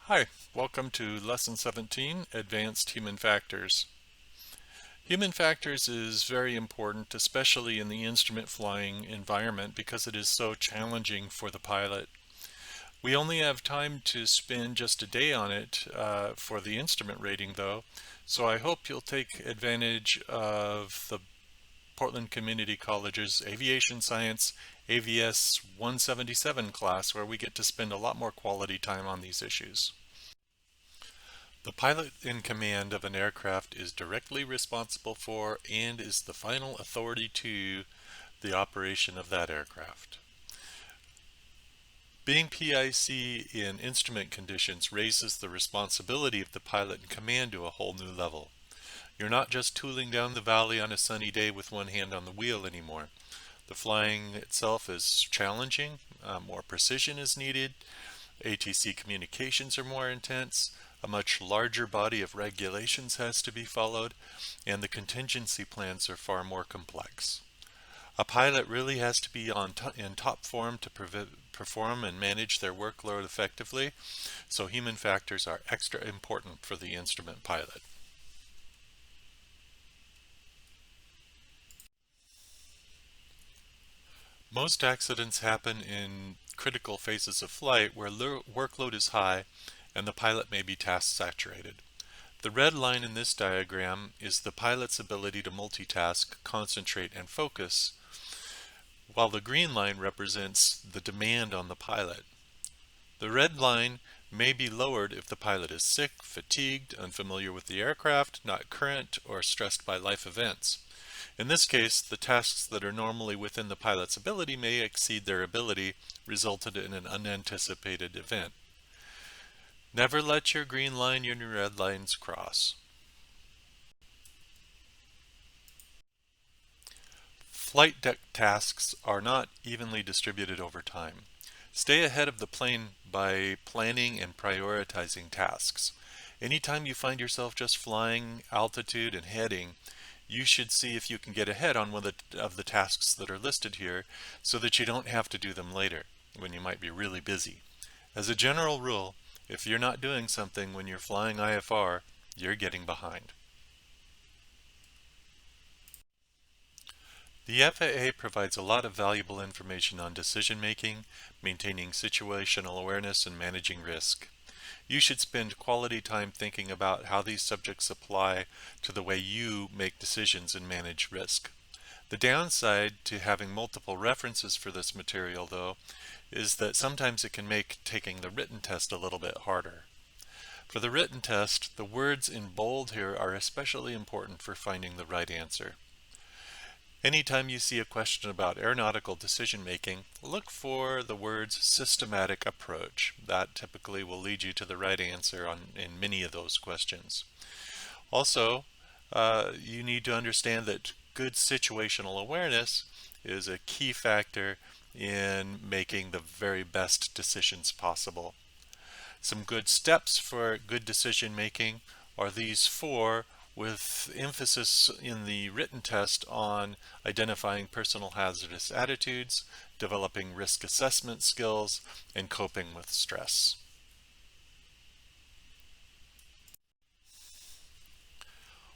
Hi, welcome to Lesson 17, Advanced Human Factors. Human factors is very important, especially in the instrument flying environment because it is so challenging for the pilot. We only have time to spend just a day on it for the instrument rating though, so I hope you'll take advantage of the Portland Community College's Aviation Science AVS-177 class where we get to spend a lot more quality time on these issues. The pilot in command of an aircraft is directly responsible for and is the final authority to the operation of that aircraft. Being PIC in instrument conditions raises the responsibility of the pilot in command to a whole new level. You're not just tooling down the valley on a sunny day with one hand on the wheel anymore. The flying itself is challenging, more precision is needed, ATC communications are more intense, a much larger body of regulations has to be followed, and the contingency plans are far more complex. A pilot really has to be in top form to perform and manage their workload effectively, so human factors are extra important for the instrument pilot. Most accidents happen in critical phases of flight where workload is high and the pilot may be task saturated. The red line in this diagram is the pilot's ability to multitask, concentrate, and focus, while the green line represents the demand on the pilot. The red line may be lowered if the pilot is sick, fatigued, unfamiliar with the aircraft, not current, or stressed by life events. In this case, the tasks that are normally within the pilot's ability may exceed their ability, resulting in an unanticipated event. Never let your green line and your red lines cross. Flight deck tasks are not evenly distributed over time. Stay ahead of the plane by planning and prioritizing tasks. Anytime you find yourself just flying, altitude, and heading, you should see if you can get ahead on one of the tasks that are listed here so that you don't have to do them later when you might be really busy. As a general rule, if you're not doing something when you're flying IFR, you're getting behind. The FAA provides a lot of valuable information on decision making, maintaining situational awareness, and managing risk. You should spend quality time thinking about how these subjects apply to the way you make decisions and manage risk. The downside to having multiple references for this material, though, is that sometimes it can make taking the written test a little bit harder. For the written test, the words in bold here are especially important for finding the right answer. Anytime you see a question about aeronautical decision making, look for the words systematic approach. That typically will lead you to the right answer in many of those questions. Also, you need to understand that good situational awareness is a key factor in making the very best decisions possible. Some good steps for good decision making are these four, with emphasis in the written test on identifying personal hazardous attitudes, developing risk assessment skills, and coping with stress.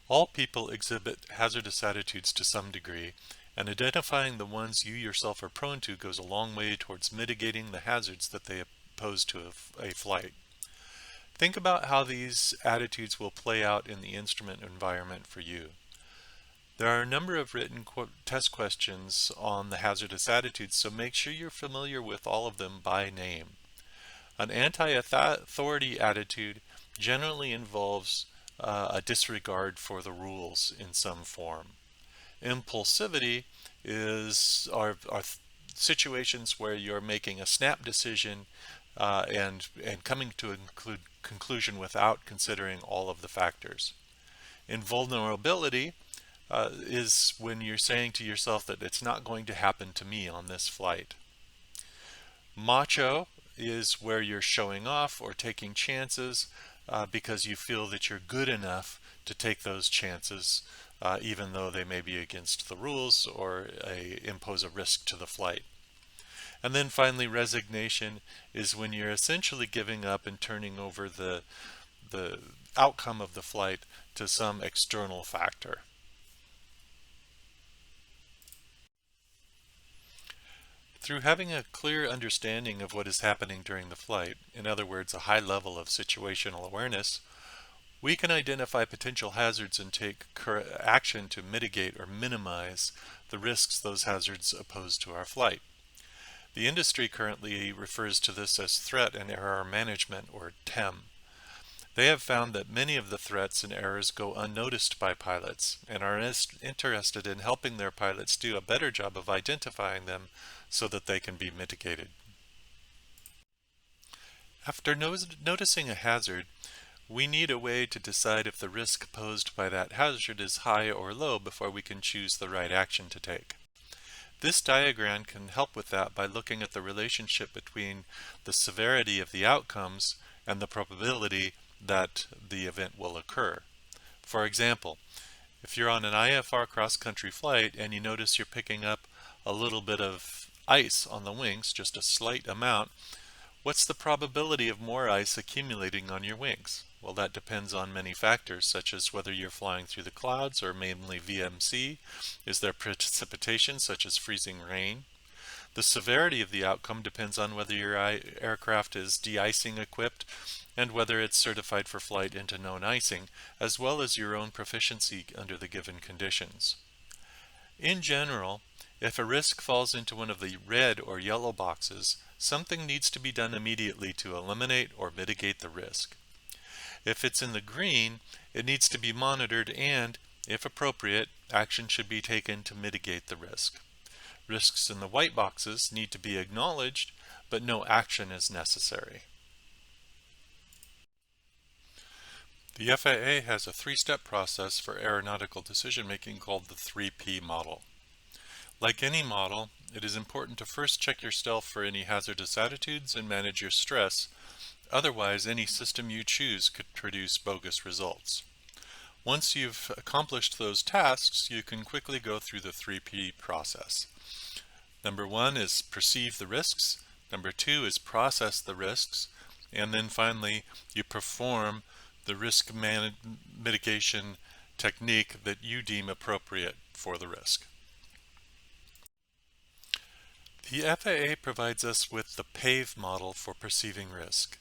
All people exhibit hazardous attitudes to some degree, and identifying the ones you yourself are prone to goes a long way towards mitigating the hazards that they pose to a flight. Think about how these attitudes will play out in the instrument environment for you. There are a number of written test questions on the hazardous attitudes, so make sure you're familiar with all of them by name. An anti-authority attitude generally involves a disregard for the rules in some form. Impulsivity are situations where you're making a snap decision and coming to a conclusion without considering all of the factors. Invulnerability is when you're saying to yourself that it's not going to happen to me on this flight. Macho is where you're showing off or taking chances because you feel that you're good enough to take those chances even though they may be against the rules or impose a risk to the flight. And then finally, resignation is when you're essentially giving up and turning over the outcome of the flight to some external factor. Through having a clear understanding of what is happening during the flight, in other words, a high level of situational awareness, we can identify potential hazards and take action to mitigate or minimize the risks those hazards pose to our flight. The industry currently refers to this as threat and error management, or TEM. They have found that many of the threats and errors go unnoticed by pilots and are interested in helping their pilots do a better job of identifying them so that they can be mitigated. After noticing a hazard, we need a way to decide if the risk posed by that hazard is high or low before we can choose the right action to take. This diagram can help with that by looking at the relationship between the severity of the outcomes and the probability that the event will occur. For example, if you're on an IFR cross-country flight and you notice you're picking up a little bit of ice on the wings, just a slight amount, what's the probability of more ice accumulating on your wings? Well, that depends on many factors, such as whether you're flying through the clouds or mainly VMC. Is there precipitation, such as freezing rain? The severity of the outcome depends on whether your aircraft is de-icing equipped and whether it's certified for flight into known icing, as well as your own proficiency under the given conditions. In general, if a risk falls into one of the red or yellow boxes, something needs to be done immediately to eliminate or mitigate the risk. If it's in the green, it needs to be monitored and, if appropriate, action should be taken to mitigate the risk. Risks in the white boxes need to be acknowledged, but no action is necessary. The FAA has a three-step process for aeronautical decision-making called the 3P model. Like any model, it is important to first check yourself for any hazardous attitudes and manage your stress. Otherwise, any system you choose could produce bogus results. Once you've accomplished those tasks, you can quickly go through the 3P process. Number 1 is perceive the risks. Number 2 is process the risks. And then finally, you perform the risk mitigation technique that you deem appropriate for the risk. The FAA provides us with the PAVE model for perceiving risk.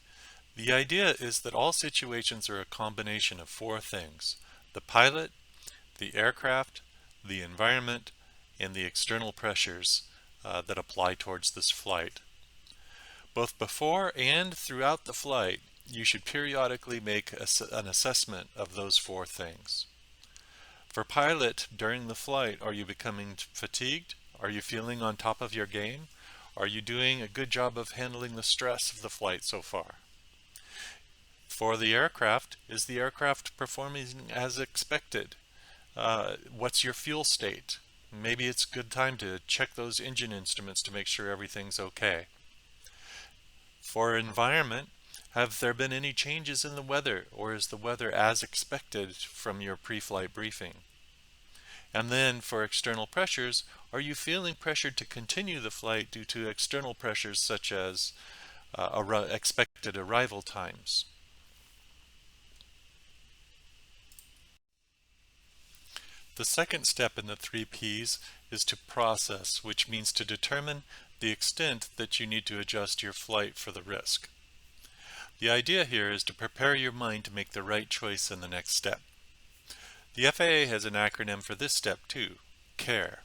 The idea is that all situations are a combination of four things: the pilot, the aircraft, the environment, and the external pressures that apply towards this flight. Both before and throughout the flight, you should periodically make an assessment of those four things. For pilot, during the flight, are you becoming fatigued? Are you feeling on top of your game? Are you doing a good job of handling the stress of the flight so far? For the aircraft, is the aircraft performing as expected? What's your fuel state? Maybe it's a good time to check those engine instruments to make sure everything's okay. For environment, have there been any changes in the weather, or is the weather as expected from your pre-flight briefing? And then for external pressures, are you feeling pressured to continue the flight due to external pressures such as expected arrival times? The second step in the 3Ps is to process, which means to determine the extent that you need to adjust your flight for the risk. The idea here is to prepare your mind to make the right choice in the next step. The FAA has an acronym for this step too: CARE.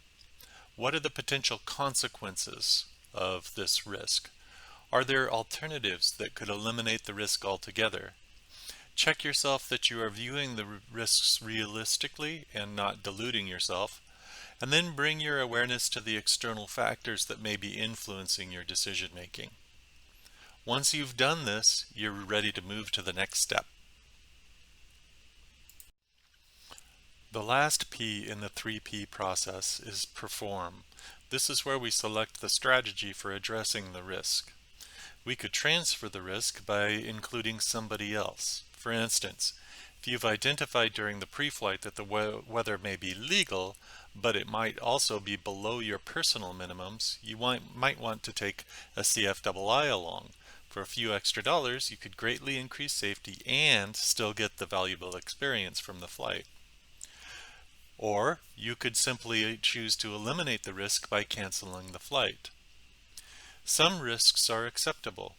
What are the potential consequences of this risk? Are there alternatives that could eliminate the risk altogether? Check yourself that you are viewing the risks realistically and not deluding yourself, and then bring your awareness to the external factors that may be influencing your decision making. Once you've done this, you're ready to move to the next step. The last P in the 3P process is perform. This is where we select the strategy for addressing the risk. We could transfer the risk by including somebody else. For instance, If you've identified during the pre-flight that the weather may be legal, but it might also be below your personal minimums, you might want to take a CFII along. For a few extra dollars, you could greatly increase safety and still get the valuable experience from the flight. Or you could simply choose to eliminate the risk by canceling the flight. Some risks are acceptable.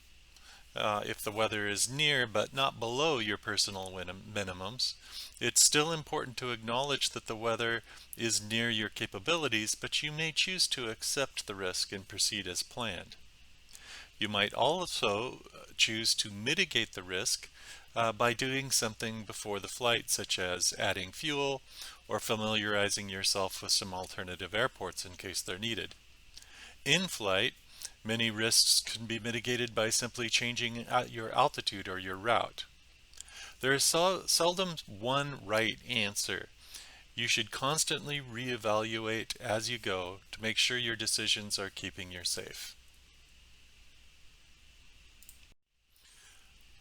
If the weather is near but not below your personal minimums, it's still important to acknowledge that the weather is near your capabilities, but you may choose to accept the risk and proceed as planned. You might also choose to mitigate the risk by doing something before the flight, such as adding fuel or familiarizing yourself with some alternative airports in case they're needed. In flight, many risks can be mitigated by simply changing your altitude or your route. There is seldom one right answer. You should constantly reevaluate as you go to make sure your decisions are keeping you safe.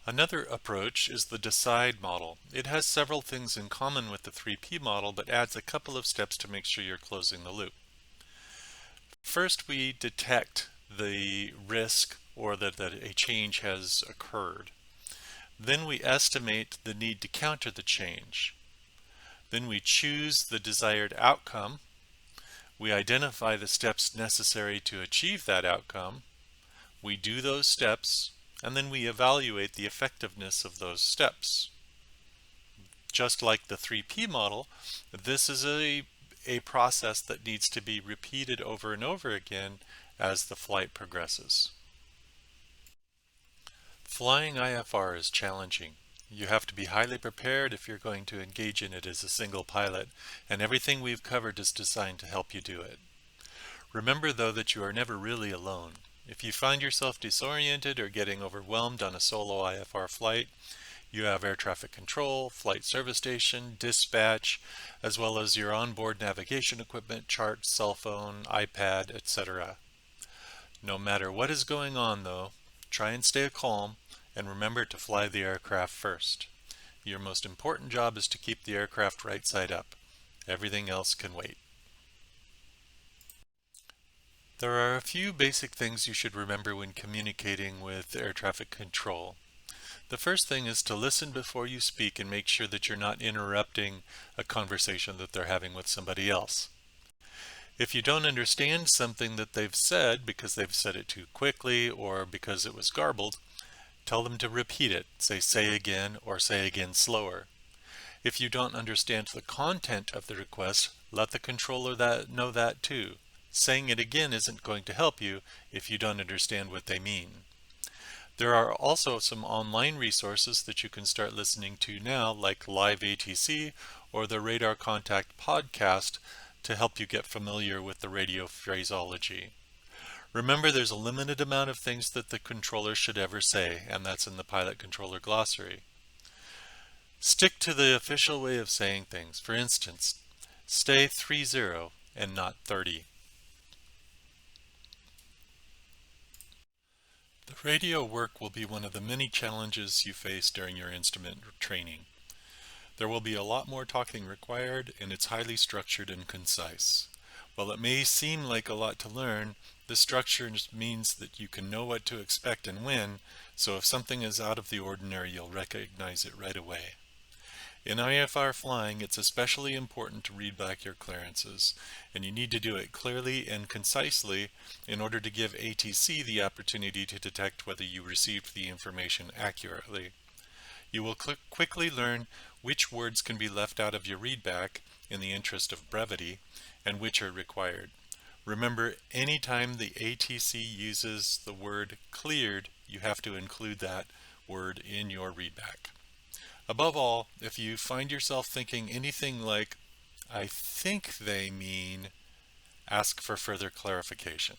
Another approach is the DECIDE model. It has several things in common with the 3P model, but adds a couple of steps to make sure you're closing the loop. First, we detect the risk or that a change has occurred. Then we estimate the need to counter the change. Then we choose the desired outcome. We identify the steps necessary to achieve that outcome. We do those steps, and then we evaluate the effectiveness of those steps. Just like the 3P model, this is a process that needs to be repeated over and over again as the flight progresses. Flying IFR is challenging. You have to be highly prepared if you're going to engage in it as a single pilot, and everything we've covered is designed to help you do it. Remember though that you are never really alone. If you find yourself disoriented or getting overwhelmed on a solo IFR flight, you have air traffic control, flight service station, dispatch, as well as your onboard navigation equipment, charts, cell phone, iPad, etc. No matter what is going on though, try and stay calm and remember to fly the aircraft first. Your most important job is to keep the aircraft right side up. Everything else can wait. There are a few basic things you should remember when communicating with air traffic control. The first thing is to listen before you speak and make sure that you're not interrupting a conversation that they're having with somebody else. If you don't understand something that they've said because they've said it too quickly or because it was garbled, tell them to repeat it. Say again or say again slower. If you don't understand the content of the request, let the controller know that too. Saying it again isn't going to help you if you don't understand what they mean. There are also some online resources that you can start listening to now, like Live ATC or the Radar Contact podcast, to help you get familiar with the radio phraseology. Remember, there's a limited amount of things that the controller should ever say, and that's in the Pilot Controller Glossary. Stick to the official way of saying things. For instance, stay 30 and not 30. The radio work will be one of the many challenges you face during your instrument training. There will be a lot more talking required, and it's highly structured and concise. While it may seem like a lot to learn, the structure means that you can know what to expect and when, so if something is out of the ordinary, you'll recognize it right away. In IFR flying, it's especially important to read back your clearances, and you need to do it clearly and concisely in order to give ATC the opportunity to detect whether you received the information accurately. You will quickly learn which words can be left out of your readback in the interest of brevity and which are required. Remember, anytime the ATC uses the word cleared, you have to include that word in your readback. Above all, if you find yourself thinking anything like, "I think they mean," ask for further clarification.